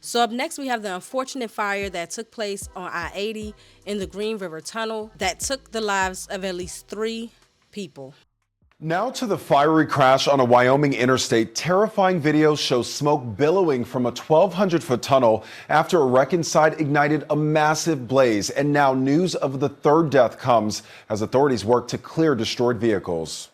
So up next, we have the unfortunate fire that took place on I-80 in the Green River Tunnel that took the lives of at least 3 people. Now to the fiery crash on a Wyoming interstate. Terrifying videos show smoke billowing from a 1,200-foot tunnel after a wreck inside ignited a massive blaze. And now news of the 3rd death comes as authorities work to clear destroyed vehicles.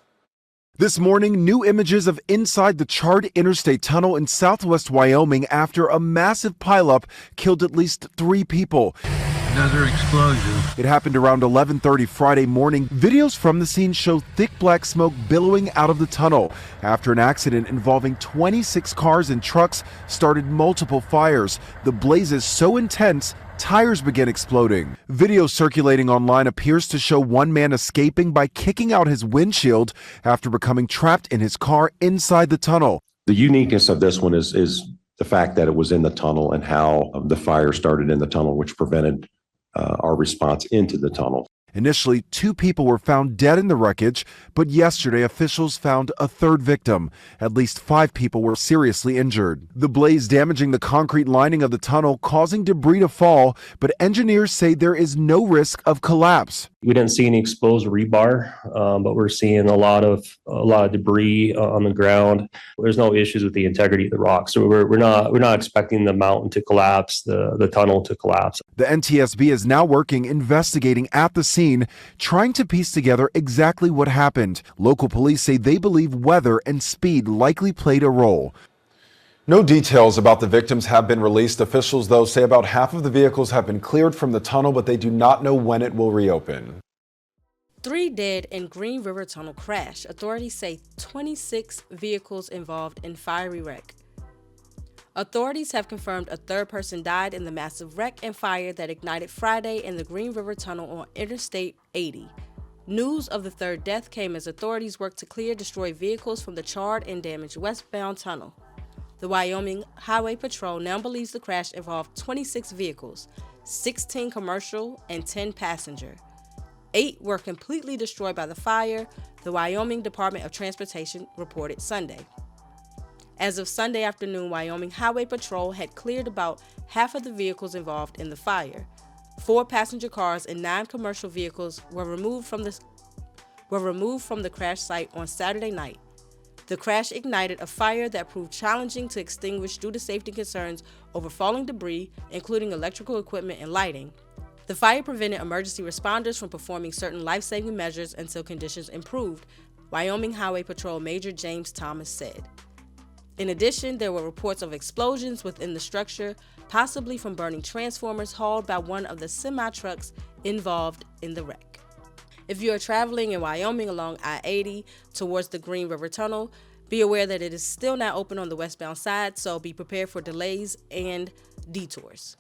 This morning, new images of inside the charred interstate tunnel in southwest Wyoming after a massive pileup killed at least 3 people. Another explosion. It happened around 11:30 Friday morning. Videos from the scene show thick black smoke billowing out of the tunnel after an accident involving 26 cars and trucks started multiple fires. The blaze is so intense, tires began exploding. Video circulating online appears to show one man escaping by kicking out his windshield after becoming trapped in his car inside the tunnel. The uniqueness of this one is the fact that it was in the tunnel and how the fire started in the tunnel, which prevented our response into the tunnel. Initially, 2 people were found dead in the wreckage, but yesterday officials found a 3rd victim. At least 5 people were seriously injured. The blaze damaging the concrete lining of the tunnel, causing debris to fall, but engineers say there is no risk of collapse. We didn't see any exposed rebar, but we're seeing a lot of debris on the ground. There's no issues with the integrity of the rock, so we're not expecting the mountain to collapse, the tunnel to collapse. The NTSB is now working, investigating at the scene, trying to piece together exactly what happened. Local police say they believe weather and speed likely played a role. No details about the victims have been released. Officials, though, say about half of the vehicles have been cleared from the tunnel, but they do not know when it will reopen. 3 dead in Green River Tunnel crash. Authorities say 26 vehicles involved in fiery wreck. Authorities have confirmed a 3rd person died in the massive wreck and fire that ignited Friday in the Green River Tunnel on Interstate 80. News of the 3rd death came as authorities worked to clear destroyed vehicles from the charred and damaged westbound tunnel. The Wyoming Highway Patrol now believes the crash involved 26 vehicles, 16 commercial and 10 passenger. 8 were completely destroyed by the fire, the Wyoming Department of Transportation reported Sunday. As of Sunday afternoon, Wyoming Highway Patrol had cleared about half of the vehicles involved in the fire. 4 passenger cars and 9 commercial vehicles were removed from the crash site on Saturday night. The crash ignited a fire that proved challenging to extinguish due to safety concerns over falling debris, including electrical equipment and lighting. The fire prevented emergency responders from performing certain life-saving measures until conditions improved, Wyoming Highway Patrol Major James Thomas said. In addition, there were reports of explosions within the structure, possibly from burning transformers hauled by one of the semi-trucks involved in the wreck. If you are traveling in Wyoming along I-80 towards the Green River Tunnel, be aware that it is still not open on the westbound side, so be prepared for delays and detours.